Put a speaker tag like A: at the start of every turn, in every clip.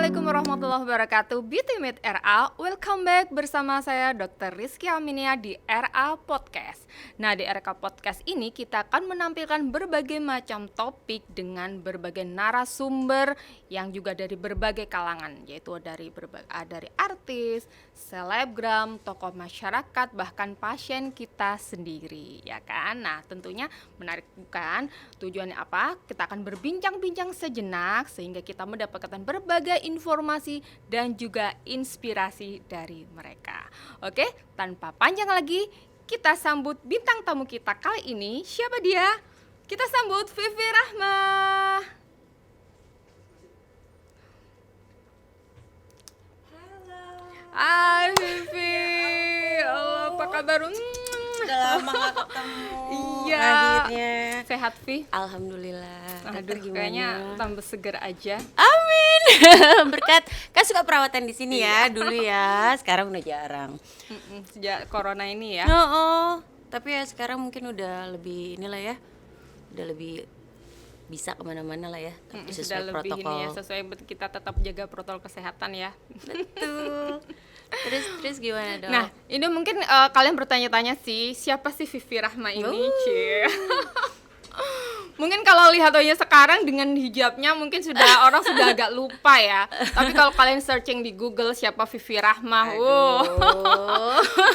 A: Assalamualaikum warahmatullahi wabarakatuh. Beauty RA, welcome back bersama saya Dr. Rizky Aminia di RA Podcast. Nah, di RA Podcast ini kita akan menampilkan berbagai macam topik dengan berbagai narasumber yang juga dari berbagai kalangan, yaitu dari artis, selebgram, tokoh masyarakat, bahkan pasien kita sendiri, ya kan? Nah, tentunya menarik bukan? Tujuannya apa? Kita akan berbincang-bincang sejenak sehingga kita mendapatkan berbagai informasi dan juga inspirasi dari mereka. Oke, tanpa panjang lagi, kita sambut bintang tamu kita kali ini. Siapa dia? Kita sambut Vivi Rahmah.
B: Halo.
A: Hai Vivi. Allah, apa kabar?
B: Udah lama gak ketemu.
A: Iya.
B: Akhirnya.
A: Sehat, Vi?
B: Alhamdulillah.
A: Aduh, kayaknya tambah seger aja.
B: Amin. Berkat kan suka perawatan di sini ya dulu ya. Sekarang udah jarang.
A: Sejak corona ini ya.
B: Tapi ya sekarang mungkin udah lebih inilah ya. Udah lebih bisa kemana-mana lah ya. Tapi
A: Sudah
B: sesuai
A: lebih
B: protokol.
A: ini ya, sesuai kita tetap jaga protokol kesehatan ya.
B: Betul. Terus gimana dong?
A: Nah, ini mungkin kalian bertanya-tanya sih, siapa sih Vivi Rahmah ini? Cie. Mungkin kalau lihat aja sekarang dengan hijabnya mungkin orang sudah agak lupa ya. Tapi kalau kalian searching di Google siapa Vivi Rahmah,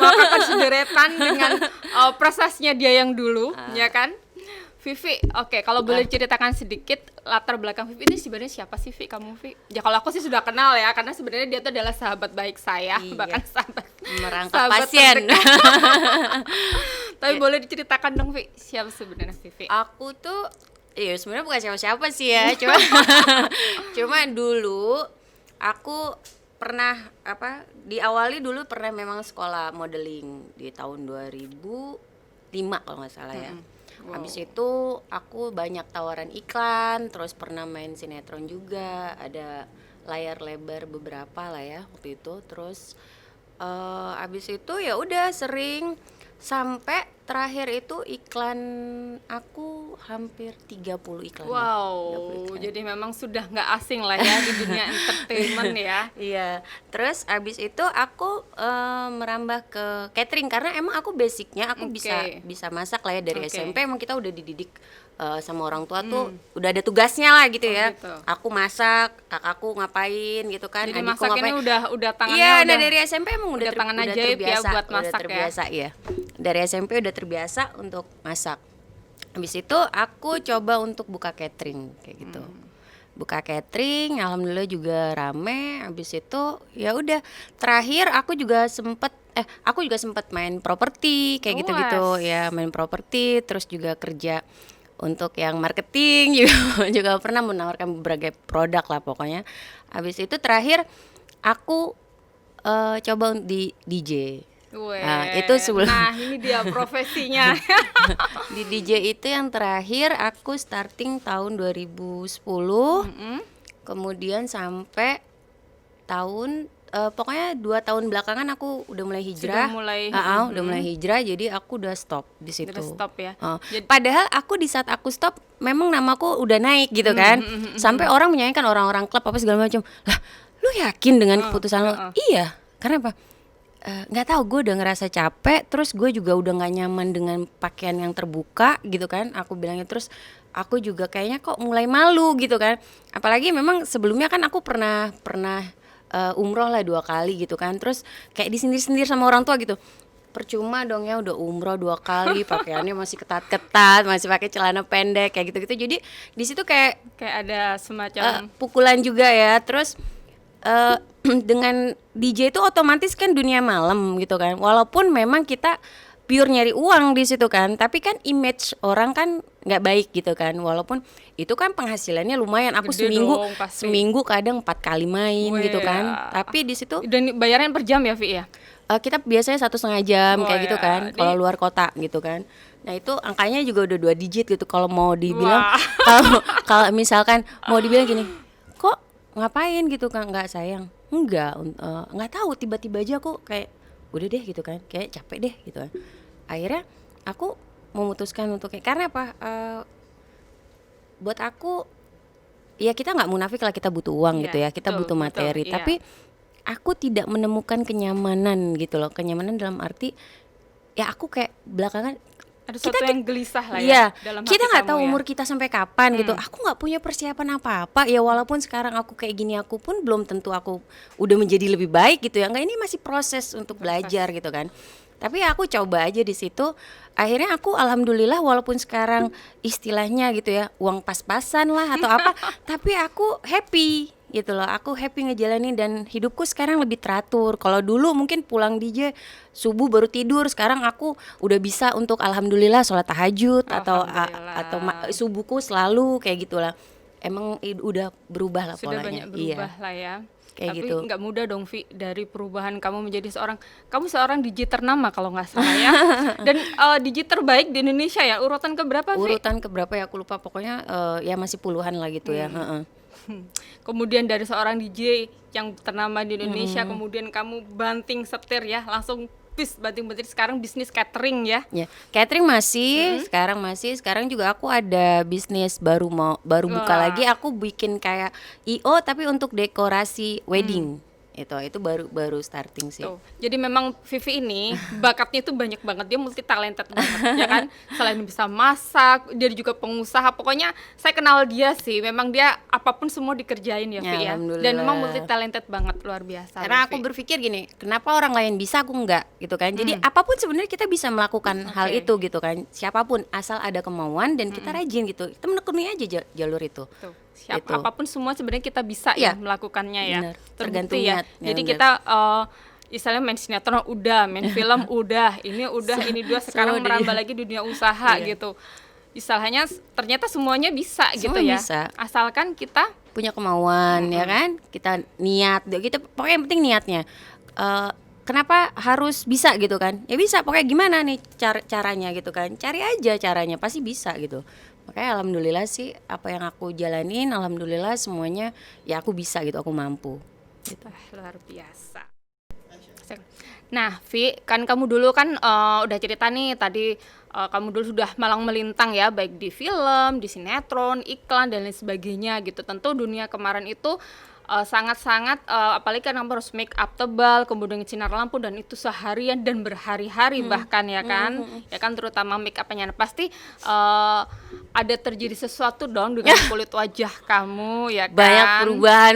A: maka akan sederetan dengan prosesnya dia yang dulu, ya kan? Vivi, oke, kalau boleh ceritakan sedikit latar belakang Vivi ini sebenarnya siapa sih, Vi? Kamu, Vi? Ya kalau aku sih sudah kenal ya, karena sebenarnya dia tuh adalah sahabat baik saya, bahkan
B: merangkap pasien.
A: Tapi boleh diceritakan dong, Vi, siapa sebenarnya Vivi?
B: Aku tuh, ya sebenarnya bukan siapa-siapa sih ya, cuma dulu aku pernah diawali dulu pernah memang sekolah modeling di tahun 2005 kalau nggak salah ya. Wow. Habis itu aku banyak tawaran iklan, terus pernah main sinetron juga, ada layar lebar beberapa lah ya waktu itu. Terus habis itu ya udah sering sampai terakhir itu iklan aku hampir 30 iklan.
A: Wow, 30 iklan. Jadi memang sudah nggak asing lah ya di dunia entertainment ya.
B: Iya, terus abis itu aku merambah ke catering karena emang aku basicnya aku bisa masak lah ya dari SMP. Emang kita udah dididik sama orang tua tuh udah ada tugasnya lah gitu ya. Gitu. Aku masak, kakakku ngapain gitu kan.
A: Jadi adikku masak ngapain. Ini udah tangannya.
B: Iya, nah dari SMP emang udah
A: tangan ajaib ya buat masak
B: udah terbiasa ya. Dari SMP udah terbiasa untuk masak. Habis itu aku coba untuk buka catering kayak gitu. Buka catering, alhamdulillah juga rame. Habis itu ya udah terakhir aku juga sempet main properti kayak gitu-gitu ya, main properti, terus juga kerja untuk yang marketing juga pernah menawarkan berbagai produk lah pokoknya. Habis itu terakhir aku coba di DJ. Itu sebelum.
A: Nah, ini dia profesinya.
B: Di DJ itu yang terakhir aku starting tahun 2010. Kemudian sampai tahun pokoknya 2 tahun belakangan aku udah mulai hijrah. Udah mulai hijrah, jadi aku udah stop di situ.
A: Udah stop ya.
B: Padahal aku di saat aku stop memang namaku udah naik gitu kan. Sampai orang menyayangkan orang-orang klub apa segala macam. Lah, lu yakin dengan keputusan lo? Iya, karena apa? Nggak tahu, gue udah ngerasa capek, terus gue juga udah nggak nyaman dengan pakaian yang terbuka gitu kan, aku bilangnya. Terus aku juga kayaknya kok mulai malu gitu kan, apalagi memang sebelumnya kan aku pernah umroh lah 2 kali gitu kan, terus kayak disindir-sindir sama orang tua gitu. Percuma dong ya udah umroh 2 kali pakaiannya masih ketat-ketat, masih pakai celana pendek kayak gitu-gitu. Jadi di situ kayak
A: ada semacam
B: pukulan juga ya. Terus dengan DJ itu otomatis kan dunia malam gitu kan. Walaupun memang kita pure nyari uang di situ kan, tapi kan image orang kan nggak baik gitu kan. Walaupun itu kan penghasilannya lumayan. Aku
A: gede
B: seminggu kadang 4 kali main gitu kan. Tapi di situ
A: dan bayaran per jam ya, Vi ya?
B: Kita biasanya 1,5 jam kayak gitu kan. Kalau luar kota gitu kan. Nah itu angkanya juga udah 2 digit gitu. Kalau mau dibilang kalau misalkan mau dibilang gini, kok ngapain gitu kan, nggak sayang, nggak tahu, tiba-tiba aja aku kayak udah deh gitu kan, kayak capek deh gitu kan. Akhirnya aku memutuskan untuk karena apa, buat aku ya kita nggak munafik lah, kita butuh uang gitu ya, kita butuh materi,
A: iya.
B: tapi aku tidak menemukan kenyamanan gitu loh. Kenyamanan dalam arti ya aku kayak belakangan
A: Ada sesuatu yang gelisah lah ya
B: iya,
A: dalam hati
B: kita nggak
A: kamu
B: tahu
A: ya.
B: umur kita sampai kapan gitu. Aku nggak punya persiapan apa-apa. Ya walaupun sekarang aku kayak gini, aku pun belum tentu aku udah menjadi lebih baik gitu ya. Enggak, ini masih proses untuk belajar gitu kan. Tapi aku coba aja di situ. Akhirnya aku alhamdulillah walaupun sekarang istilahnya gitu ya, uang pas-pasan lah atau apa, tapi aku happy gitu loh. Aku happy ngejalanin dan hidupku sekarang lebih teratur. Kalau dulu mungkin pulang DJ subuh baru tidur, sekarang aku udah bisa untuk alhamdulillah sholat tahajud atau
A: Alhamdulillah.
B: subuhku selalu kayak gitulah. Emang udah berubah lah
A: Sudah
B: polanya.
A: banyak berubah
B: Iya,
A: lah ya.
B: kayak
A: Tapi
B: gitu.
A: nggak mudah dong Vi, dari perubahan kamu menjadi kamu seorang DJ ternama kalau nggak salah ya. Dan DJ terbaik di Indonesia ya, urutan keberapa Vi?
B: Urutan keberapa ya aku lupa, pokoknya ya masih puluhan lah gitu ya. Heeh.
A: Kemudian dari seorang DJ yang ternama di Indonesia, kemudian kamu banting setir ya, langsung banting-banting sekarang bisnis catering ya.
B: Ya, catering masih, sekarang juga aku ada bisnis baru buka
A: Wah.
B: lagi, aku bikin kayak IO tapi untuk dekorasi wedding. Itu baru starting sih.
A: Tuh. Jadi memang Vivi ini bakatnya itu banyak banget, dia multi talented banget ya kan. Selain bisa masak, dia juga pengusaha. Pokoknya saya kenal dia sih, memang dia apapun semua dikerjain ya, Vi ya.
B: Alhamdulillah.
A: Dan memang multi talented banget, luar biasa.
B: Karena aku
A: Vi.
B: berpikir gini, kenapa orang lain bisa aku enggak gitu kan. Jadi apapun sebenarnya kita bisa melakukan hal
A: Oke.
B: itu gitu kan. Siapapun asal ada kemauan dan kita rajin gitu. Kita menekuni aja jalur itu.
A: Tuh,
B: Gitu.
A: apapun semua sebenarnya kita bisa
B: Iya.
A: ya melakukannya ya.
B: Benar.
A: Terbukti
B: Tergantung
A: ya.
B: niat. Ya,
A: Jadi
B: benar.
A: kita istilahnya main sinetron udah, main film udah, ini dua sekarang
B: Semua
A: merambah lagi dunia usaha gitu. Istilahnya ternyata semuanya bisa gitu
B: Semua
A: ya.
B: bisa.
A: Asalkan kita
B: Punya kemauan ya kan, kita niat kita pokoknya yang penting niatnya. Kenapa harus bisa gitu kan, ya bisa, pokoknya gimana nih caranya gitu kan, cari aja caranya, pasti bisa gitu. Makanya alhamdulillah sih apa yang aku jalanin, alhamdulillah semuanya ya aku bisa gitu, aku mampu gitu.
A: luar biasa. Nah, Vi, kan kamu dulu kan udah cerita nih tadi, kamu dulu sudah malang melintang ya, baik di film, di sinetron, iklan dan lain sebagainya gitu. Tentu dunia kemarin itu sangat-sangat apalagi kan kamu harus make up tebal, kemudian sinar lampu dan itu seharian dan berhari-hari bahkan ya kan. Ya kan terutama make up-nya. Nah, pasti ada terjadi sesuatu dong dengan kulit wajah kamu ya kan.
B: Banyak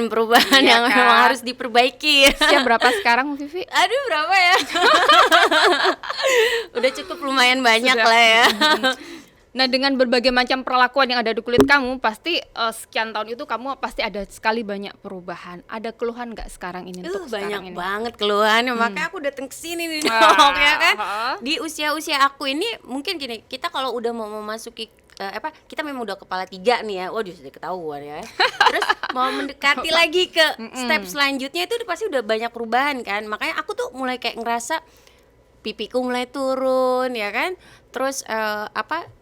B: perubahan
A: Iya
B: yang
A: kan?
B: memang harus diperbaiki.
A: Usia berapa sekarang, Vivi?
B: Aduh, berapa ya? Udah cukup lumayan banyak
A: Sudah.
B: lah ya.
A: Nah, dengan berbagai macam perlakuan yang ada di kulit kamu, pasti sekian tahun itu kamu pasti ada sekali banyak perubahan. Ada keluhan nggak sekarang ini untuk sekarang
B: Banyak
A: ini?
B: banget keluhan, makanya aku datang ke sini nih
A: Wah,
B: dok, ya kan.
A: heeh.
B: Di usia-usia aku ini mungkin gini, kita kalau udah mau memasuki kita memang udah kepala 3 nih ya, waduh sudah ketahuan ya. Terus mau mendekati lagi ke step selanjutnya itu pasti udah banyak perubahan kan. Makanya aku tuh mulai kayak ngerasa pipiku mulai turun ya kan. Terus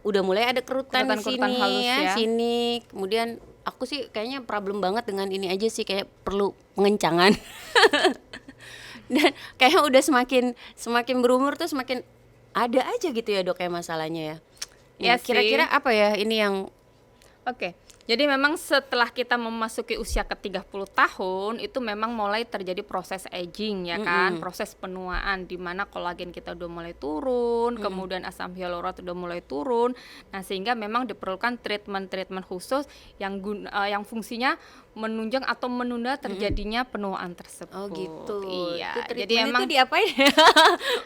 B: udah mulai ada kerutan di
A: Kerutan-kerutan
B: sini
A: halus ya.
B: sini. Kemudian aku sih kayaknya problem banget dengan ini aja sih, kayak perlu pengencangan. Dan kayaknya udah semakin berumur tuh semakin ada aja gitu ya dok, kayak masalahnya ya.
A: Iya sih.
B: Kira-kira apa ya ini yang
A: Oke. Jadi memang setelah kita memasuki usia ke-30 tahun itu memang mulai terjadi proses aging ya kan, proses penuaan di mana kolagen kita udah mulai turun, kemudian asam hyaluronat udah mulai turun. Nah, sehingga memang diperlukan treatment khusus yang fungsinya menunjang atau menunda terjadinya penuaan tersebut.
B: oh gitu.
A: Iya.
B: Itu
A: Jadi
B: treatment
A: emang
B: itu diapain?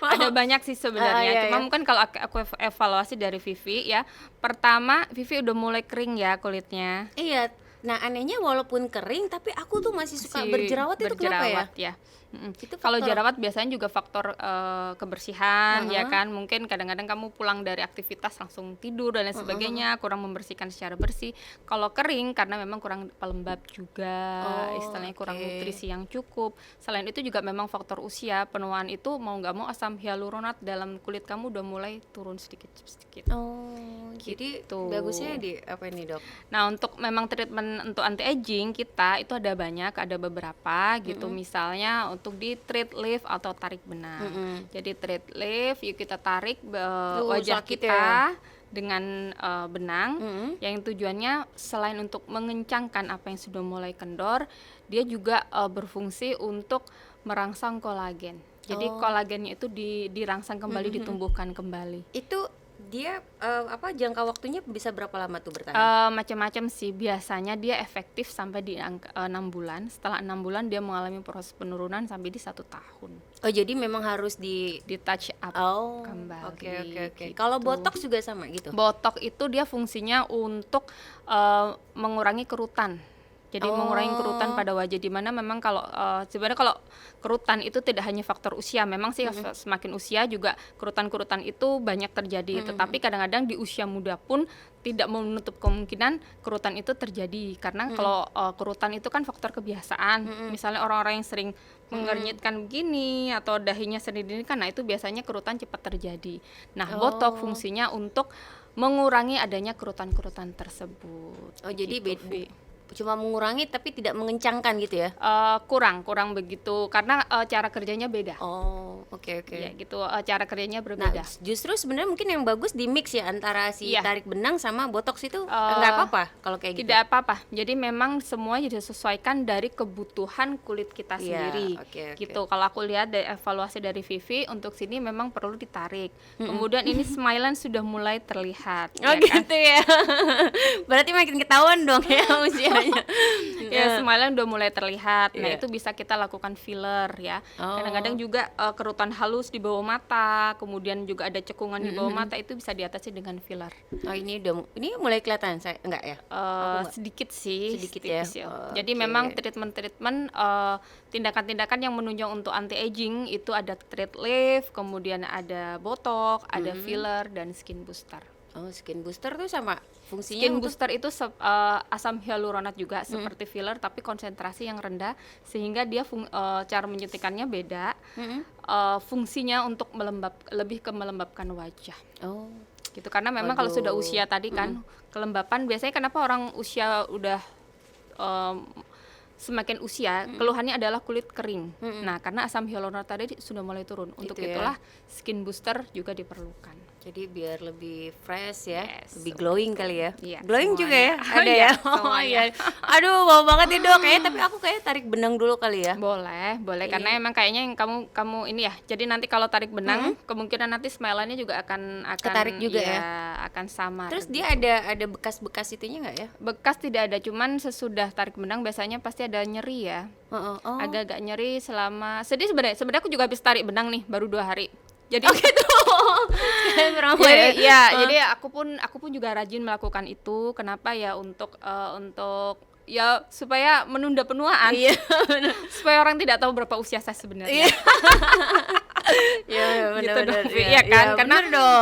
A: ada banyak sih sebenarnya.
B: Iya,
A: Cuma
B: iya.
A: mungkin kalau aku evaluasi dari Vivi ya, pertama Vivi udah mulai kering ya kulitnya.
B: Iya. Nah anehnya walaupun kering tapi aku tuh masih suka
A: Si
B: berjerawat, itu kenapa ya?
A: berjerawat ya.
B: Itu
A: Kalau
B: faktor-
A: jerawat biasanya juga faktor kebersihan ya kan, mungkin kadang-kadang kamu pulang dari aktivitas langsung tidur dan lain sebagainya, kurang membersihkan secara bersih. Kalau kering karena memang kurang pelembab juga,
B: Oh,
A: istilahnya kurang
B: oke.
A: nutrisi yang cukup. Selain itu juga memang faktor usia, penuaan itu mau nggak mau asam hyaluronat dalam kulit kamu udah mulai turun sedikit.
B: Oh, jadi
A: Gitu.
B: bagusnya di apa ini dok?
A: Nah, untuk memang treatment untuk anti aging kita itu ada banyak, ada beberapa gitu. Misalnya untuk di treat lift atau tarik benang. Jadi treat lift, yuk kita tarik wajah
B: sakit
A: kita dengan benang yang tujuannya selain untuk mengencangkan apa yang sudah mulai kendor, dia juga berfungsi untuk merangsang kolagen. Jadi kolagennya itu dirangsang kembali, ditumbuhkan kembali.
B: Itu dia jangka waktunya bisa berapa lama tuh bertahan?
A: Macam-macam sih, biasanya dia efektif sampai di 6 bulan. Setelah 6 bulan dia mengalami proses penurunan sampai di 1 tahun.
B: Oh, jadi memang harus
A: di touch up kembali.
B: Oke.
A: Gitu.
B: Kalau botox juga sama gitu?
A: Botox itu dia fungsinya untuk mengurangi kerutan. Jadi mengurangi kerutan pada wajah, di mana memang kalau sebenarnya kalau kerutan itu tidak hanya faktor usia, memang sih semakin usia juga kerutan-kerutan itu banyak terjadi. Tetapi kadang-kadang di usia muda pun tidak menutup kemungkinan kerutan itu terjadi, karena kalau kerutan itu kan faktor kebiasaan. Misalnya orang-orang yang sering mengernyitkan begini atau dahinya sering dinikan, nah itu biasanya kerutan cepat terjadi. Nah, botox fungsinya untuk mengurangi adanya kerutan-kerutan tersebut.
B: Oh, jadi
A: gitu,
B: cuma mengurangi tapi tidak mengencangkan gitu ya?
A: Kurang begitu, karena cara kerjanya beda.
B: Oke.
A: Ya gitu, cara kerjanya berbeda.
B: Nah, justru sebenarnya mungkin yang bagus di mix ya antara si tarik benang sama botox itu nggak apa-apa kalau kayak gitu?
A: Tidak apa-apa. Jadi memang semua disesuaikan dari kebutuhan kulit kita sendiri.
B: Okay.
A: Gitu. Kalau aku lihat dari evaluasi dari Vivi, untuk sini memang perlu ditarik. Kemudian ini smilan sudah mulai terlihat.
B: Gitu ya. Berarti makin ketahuan dong ya usianya.
A: Ya, smilan udah mulai terlihat. Nah, itu bisa kita lakukan filler ya. Kadang-kadang juga kerutan halus di bawah mata, kemudian juga ada cekungan di bawah mata, itu bisa diatasi dengan filler.
B: Ini mulai kelihatan saya enggak ya?
A: Sedikit sih.
B: Ya.
A: Jadi memang treatment tindakan-tindakan yang menunjang untuk anti aging itu ada thread lift, kemudian ada botox, ada filler dan skin booster.
B: Skin booster tuh sama fungsinya
A: Skin booster itu asam hyaluronat juga seperti filler, tapi konsentrasi yang rendah, sehingga dia cara menyuntikannya beda. Fungsinya untuk lebih ke melembabkan wajah. Gitu, karena memang kalau sudah usia tadi kan kelembapan, biasanya kenapa orang usia udah semakin usia keluhannya adalah kulit kering. Nah, karena asam hyaluronat tadi sudah mulai turun. Untuk itulah skin booster juga diperlukan.
B: Jadi biar lebih fresh ya, lebih glowing kali ya. Glowing
A: semuanya.
B: Juga ya, ada ya. Iya. Aduh, mau banget ya Dok. Tapi aku kayak tarik benang dulu kali ya.
A: Boleh. Karena emang kayaknya yang kamu ini ya. Jadi nanti kalau tarik benang, kemungkinan nanti smilannya juga akan
B: ketarik juga ya.
A: Akan samar.
B: Terus dia ada bekas-bekas itunya nggak ya?
A: Bekas tidak ada, cuman sesudah tarik benang biasanya pasti ada nyeri ya. Agak-agak nyeri selama. Sebenarnya aku juga habis tarik benang nih baru 2 hari. Jadi
B: gitu.
A: Jadi aku pun juga rajin melakukan itu. Kenapa ya? Untuk ya supaya menunda penuaan. Iya. Supaya orang tidak tahu berapa usia saya sebenarnya.
B: Iya, benar-benar.
A: Iya kan? Karena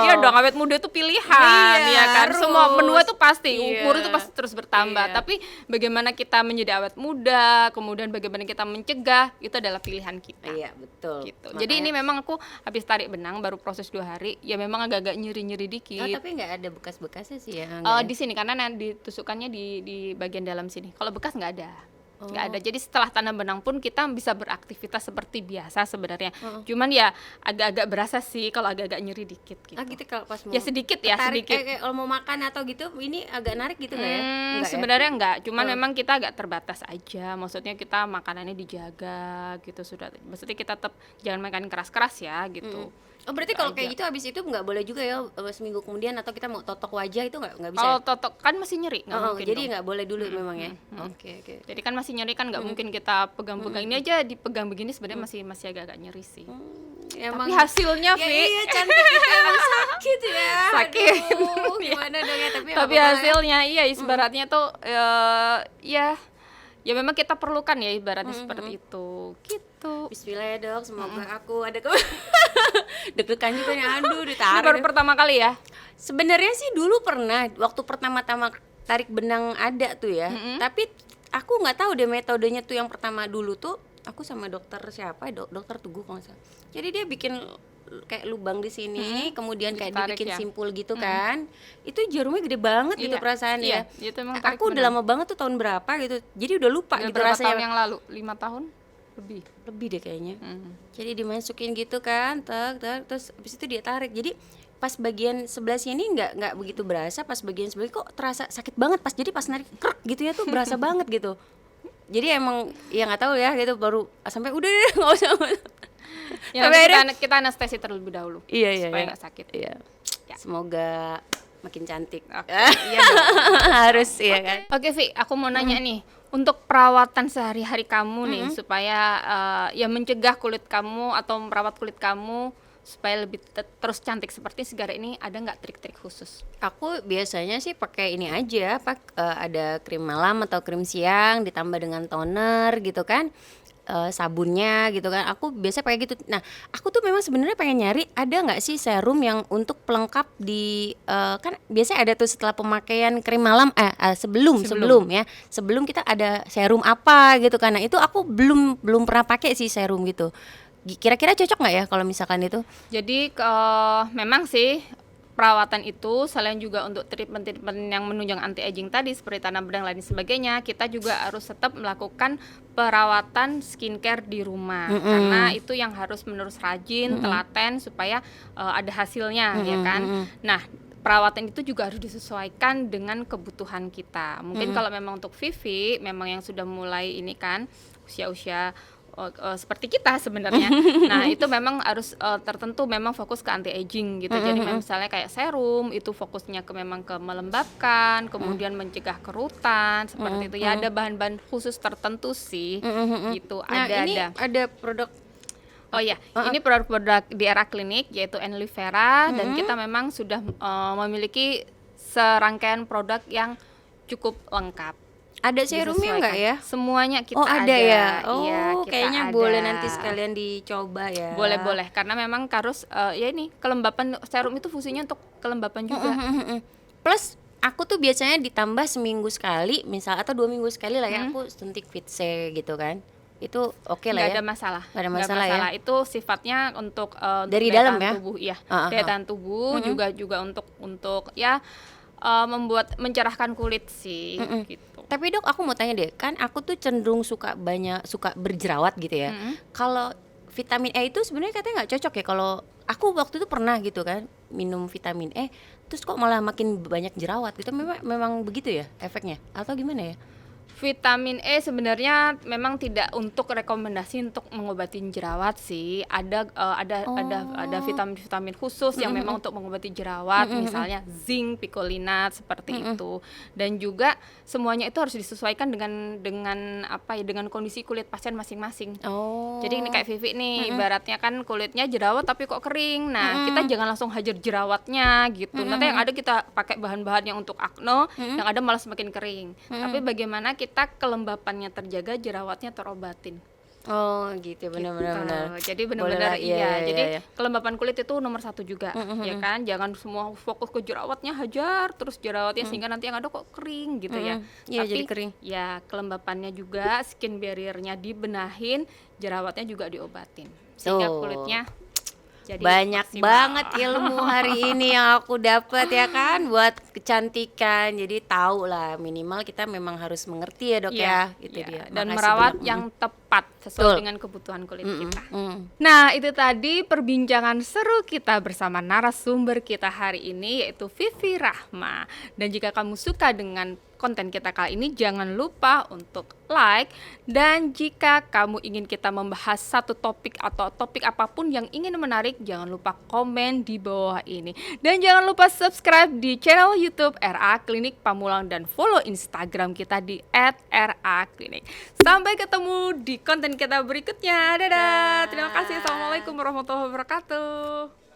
A: iya dong, awet muda itu pilihan, ya kan?
B: Harus.
A: Semua menua itu pasti, umur itu pasti terus bertambah. Tapi bagaimana kita menjadi awet muda, kemudian bagaimana kita mencegah, itu adalah pilihan kita.
B: Iya, betul.
A: Gitu. Jadi ini memang aku habis tarik benang baru proses 2 hari, ya memang agak-agak nyeri-nyeri dikit.
B: Tapi nggak ada bekas-bekasnya sih ya?
A: Di sini karena ditusukkannya di bagian dalam sini. Kalau bekas nggak ada. Nggak ada. Jadi setelah tanam benang pun kita bisa beraktivitas seperti biasa sebenarnya. Cuman ya agak-agak berasa sih kalau agak-agak nyeri dikit gitu.
B: Gitu kalau pas mau
A: ya sedikit ya
B: tarik,
A: sedikit.
B: Kayak kalau mau makan atau gitu ini agak narik gitu nggak ya? Enggak
A: Sebenarnya enggak, cuman memang kita agak terbatas aja. Maksudnya kita makanannya dijaga gitu sudah. Maksudnya kita tetap jangan makan keras-keras ya gitu.
B: Berarti kalau kayak gitu habis itu nggak boleh juga ya seminggu kemudian, atau kita mau totok wajah itu nggak bisa?
A: Kalau totok kan masih nyeri, nggak mungkin.
B: Jadi nggak boleh dulu memang ya. Oke.
A: Jadi kan masih nyeri kan nggak mungkin kita pegang-pegang. Ini aja dipegang begini sebenarnya masih agak-agak nyeri sih.
B: Emang
A: tapi hasilnya
B: iya cantik itu emang sakit ya.
A: Sakit.
B: Aduh, gimana dong ya, tapi
A: hasilnya ibaratnya tuh ya memang kita perlukan ya ibaratnya seperti itu gitu.
B: Bismillah ya Dok, semoga aku ada deg-degan juga nih, aduh ditarik.
A: Baru pertama kali ya?
B: Sebenarnya sih dulu pernah, waktu pertama-tama tarik benang ada tuh ya, tapi aku nggak tahu deh metodenya tuh. Yang pertama dulu tuh aku sama dokter siapa, dokter Tugu kalau nggak salah. Jadi dia bikin kayak lubang di sini, kemudian kayak dibikin simpul gitu kan. Itu jarumnya gede banget gitu perasaan ya.
A: Itu emang
B: aku udah lama banget tuh, tahun berapa gitu. Jadi udah lupa gitu
A: rasanya.
B: Berapa
A: tahun yang lalu? 5 tahun?
B: Lebih deh kayaknya. Jadi dimasukin gitu kan, terus habis itu dia tarik. Jadi pas bagian sebelah sini nggak begitu berasa, pas bagian sebelah kok terasa sakit banget pas, jadi pas narik krek gitu ya tuh berasa banget gitu. Jadi emang ya nggak tahu ya gitu, baru sampai udah deh nggak usah.
A: Ya,
B: Sampai
A: nanti
B: akhirnya-
A: kita anestesi terlebih dahulu.
B: Iya
A: supaya nggak sakit.
B: Iya.
A: Ya.
B: Semoga makin cantik.
A: Oke, iya dong.
B: Harus ya kan.
A: Oke Vi, aku mau nanya nih, untuk perawatan sehari-hari kamu nih supaya ya mencegah kulit kamu atau merawat kulit kamu supaya lebih terus cantik seperti Segara ini, ada nggak trik-trik khusus?
B: Aku biasanya sih pakai ini aja, ada krim malam atau krim siang ditambah dengan toner gitu kan. Sabunnya gitu kan, aku biasa pakai gitu. Nah, aku tuh memang sebenarnya pengen nyari ada nggak sih serum yang untuk pelengkap di kan biasanya ada tuh setelah pemakaian krim malam sebelum ya, sebelum kita ada serum apa gitu kan. Nah, itu aku belum pernah pakai sih serum gitu. Kira-kira cocok nggak ya kalau misalkan itu?
A: Jadi memang sih perawatan itu selain juga untuk treatment yang menunjang anti aging tadi seperti tanam benang lain sebagainya, kita juga harus tetap melakukan perawatan skincare di rumah karena itu yang harus menerus rajin, telaten supaya ada hasilnya ya kan. Nah, perawatan itu juga harus disesuaikan dengan kebutuhan kita. Mungkin kalau memang untuk Vivi memang yang sudah mulai ini kan usia-usia seperti kita sebenarnya. Nah, itu memang harus tertentu memang fokus ke anti aging gitu. Jadi misalnya kayak serum itu fokusnya memang ke melembabkan, kemudian mencegah kerutan seperti itu. Ya ada bahan-bahan khusus tertentu sih. Gitu.
B: Nah, ini ada produk.
A: Oh iya, ini produk di era klinik yaitu Enlivera dan kita memang sudah memiliki serangkaian produk yang cukup lengkap.
B: Ada serumnya nggak ya?
A: Semuanya kita
B: ada ya.
A: Iya, kita
B: kayaknya
A: ada.
B: boleh nanti sekalian dicoba ya.
A: Boleh karena memang harus ya ini kelembapan serum itu fungsinya untuk kelembapan juga.
B: Plus aku tuh biasanya ditambah seminggu sekali misal atau 2 minggu sekali lah ya, aku suntik Fit C gitu kan. Itu oke lah ya.
A: Nggak ada masalah.
B: Nggak ada masalah ya.
A: Itu sifatnya untuk
B: Dari
A: daya
B: dalam
A: tahan
B: ya?
A: tubuh ya. Daya tahan tubuh juga untuk ya membuat mencerahkan kulit sih gitu.
B: Tapi dok, aku mau tanya deh, kan aku tuh cenderung suka berjerawat gitu ya. Kalau vitamin E itu sebenarnya katanya nggak cocok ya. Kalau aku waktu itu pernah gitu kan minum vitamin E, terus kok malah makin banyak jerawat gitu. Memang begitu ya efeknya atau gimana ya?
A: Vitamin E sebenarnya memang tidak untuk rekomendasi untuk mengobati jerawat sih. Ada vitamin khusus yang memang untuk mengobati jerawat, misalnya zinc, picolinat seperti itu. Dan juga semuanya itu harus disesuaikan dengan apa ya, dengan kondisi kulit pasien masing-masing. Jadi ini kayak Vivi nih, ibaratnya kan kulitnya jerawat tapi kok kering. Nah, kita jangan langsung hajar jerawatnya gitu. Nanti yang ada kita pakai bahan-bahan yang untuk akne, yang ada malah semakin kering. Tapi bagaimana kita kelembapannya terjaga, jerawatnya terobatin.
B: Oh gitu, benar-benar.
A: Jadi benar-benar
B: iya.
A: kelembapan kulit itu nomor 1 juga, ya kan. Jangan semua fokus ke jerawatnya, hajar terus jerawatnya sehingga nanti yang ada kok kering gitu ya.
B: Iya,
A: Tapi
B: jadi kering.
A: ya kelembapannya juga, skin barrier-nya dibenahin, jerawatnya juga diobatin sehingga kulitnya jadi
B: banyak
A: maksimal.
B: banget ilmu hari ini yang aku dapat ya kan buat kecantikan. Jadi tahu lah minimal kita memang harus mengerti ya dok ya. Itu dia.
A: Dan
B: Makasih
A: merawat
B: banyak.
A: yang tepat sesuai
B: Betul.
A: dengan kebutuhan kulit kita. Nah, itu tadi perbincangan seru kita bersama narasumber kita hari ini yaitu Vivi Rahma. Dan jika kamu suka dengan konten kita kali ini, jangan lupa untuk like, dan jika kamu ingin kita membahas satu topik atau topik apapun yang ingin menarik, jangan lupa komen di bawah ini. Dan jangan lupa subscribe di channel YouTube RA Klinik Pamulang dan follow Instagram kita di @RA-Klinik. Sampai ketemu di konten kita berikutnya. Dadah. Terima kasih. Assalamualaikum warahmatullahi wabarakatuh.